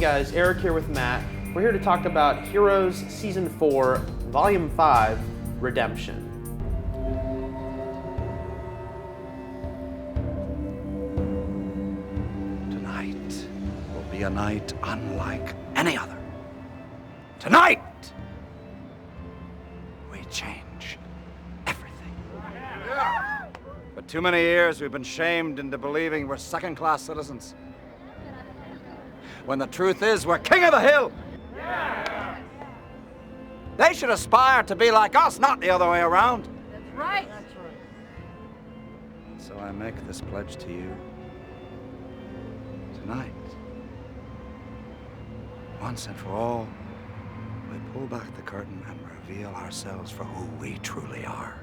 guys, Eric here with Matt. We're here to talk about Heroes Season 4, Volume 5, Redemption. Tonight will be a night unlike any other. Tonight, we change everything. For too many years, we've been shamed into believing we're second-class citizens. When the truth is, we're king of the hill. Yeah. They should aspire to be like us, not the other way around. That's right. So I make this pledge to you tonight. Once and for all, we pull back the curtain and reveal ourselves for who we truly are.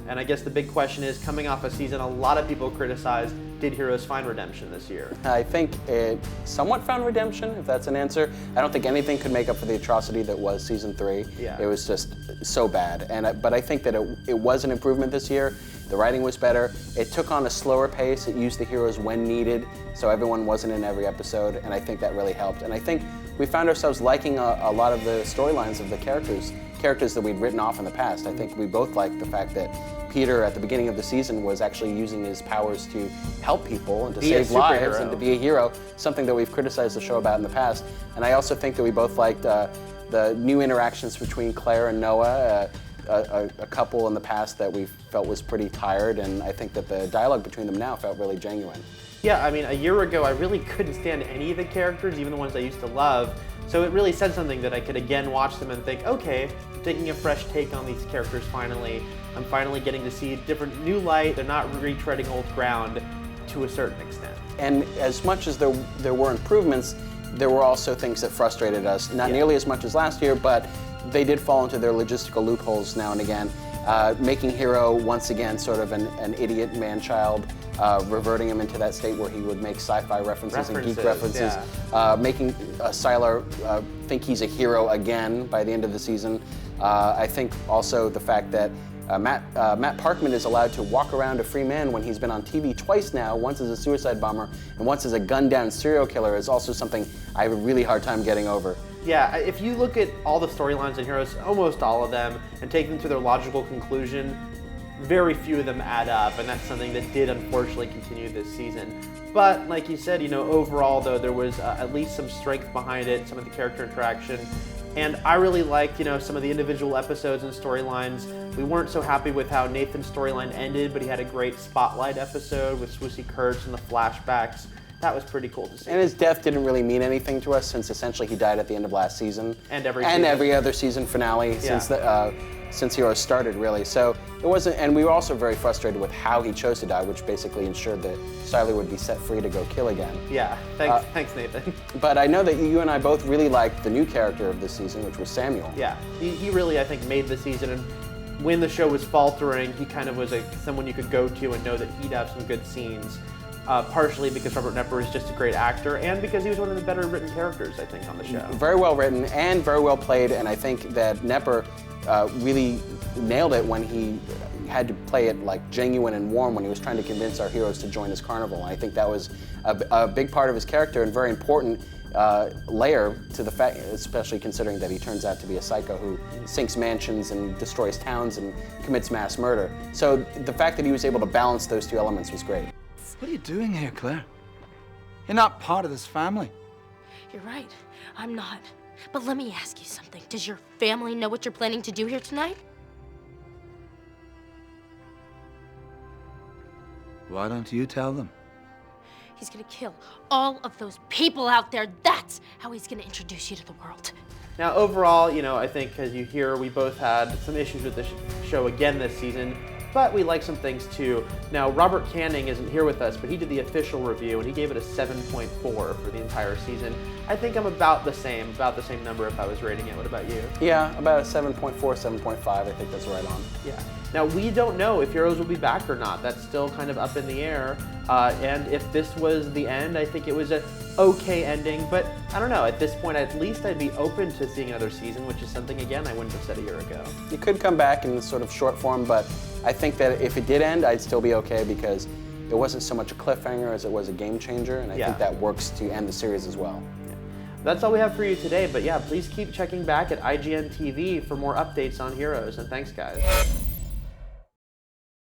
And I guess the big question is, coming off a season a lot of people criticized, did Heroes find redemption this year? I think it somewhat found redemption, if that's an answer. I don't think anything could make up for the atrocity that was Season 3. Yeah. It was just so bad. But I think that it was an improvement this year. The writing was better. It took on a slower pace. It used the heroes when needed, so everyone wasn't in every episode, and I think that really helped. And I think we found ourselves liking a lot of the storylines of the characters that we'd written off in the past. I think we both liked the fact that Peter, at the beginning of the season, was actually using his powers to help people and to save lives and to be a hero, something that we've criticized the show about in the past. And I also think that we both liked the new interactions between Claire and Noah, a couple in the past that we felt was pretty tired, and I think that the dialogue between them now felt really genuine. Yeah, I mean, a year ago I really couldn't stand any of the characters, even the ones I used to love. So it really said something that I could again watch them and think, okay, I'm taking a fresh take on these characters finally. I'm finally getting to see different new light. They're not retreading old ground to a certain extent. And as much as there were improvements, there were also things that frustrated us. Not nearly as much as last year, but they did fall into their logistical loopholes now and again. Making Hero once again sort of an idiot man-child, reverting him into that state where he would make sci-fi references and geek references, making Sylar think he's a hero again by the end of the season. I think also the fact that Matt Parkman is allowed to walk around a free man when he's been on TV twice now, once as a suicide bomber and once as a gunned-down serial killer, is also something I have a really hard time getting over. Yeah, if you look at all the storylines in Heroes, almost all of them, and take them to their logical conclusion, very few of them add up, and that's something that did unfortunately continue this season. But like you said, you know, overall though, there was at least some strength behind it, some of the character interaction, and I really liked, you know, some of the individual episodes and storylines. We weren't so happy with how Nathan's storyline ended, but he had a great spotlight episode with Swoosie Kurtz and the flashbacks. That was pretty cool to see. And his death didn't really mean anything to us, since essentially he died at the end of last season. And every other season finale since Heroes started, really. So it wasn't, and we were also very frustrated with how he chose to die, which basically ensured that Sylar would be set free to go kill again. Yeah, thanks Nathan. But I know that you and I both really liked the new character of this season, which was Samuel. Yeah, he really, I think, made the season, and when the show was faltering, he kind of was someone you could go to and know that he'd have some good scenes. Partially because Robert Knepper is just a great actor, and because he was one of the better written characters, I think, on the show. Very well written and very well played, and I think that Knepper really nailed it when he had to play it like genuine and warm when he was trying to convince our heroes to join his carnival. And I think that was a big part of his character and very important layer to the fact, especially considering that he turns out to be a psycho who sinks mansions and destroys towns and commits mass murder. So the fact that he was able to balance those two elements was great. What are you doing here, Claire? You're not part of this family. You're right. I'm not. But let me ask you something. Does your family know what you're planning to do here tonight? Why don't you tell them? He's gonna kill all of those people out there. That's how he's gonna introduce you to the world. Now, overall, you know, I think, as you hear, we both had some issues with the show again this season, but we like some things too. Now, Robert Canning isn't here with us, but he did the official review, and he gave it a 7.4 for the entire season. I think I'm about the same number if I was rating it. What about you? Yeah, about a 7.4, 7.5. I think that's right on. Yeah. Now, we don't know if Heroes will be back or not. That's still kind of up in the air. And if this was the end, I think it was a okay ending, but I don't know. At this point, at least I'd be open to seeing another season, which is something, again, I wouldn't have said a year ago. It could come back in sort of short form, but I think that if it did end, I'd still be okay because it wasn't so much a cliffhanger as it was a game changer, and I think that works to end the series as well. That's all we have for you today, but yeah, please keep checking back at IGN TV for more updates on Heroes, and thanks guys.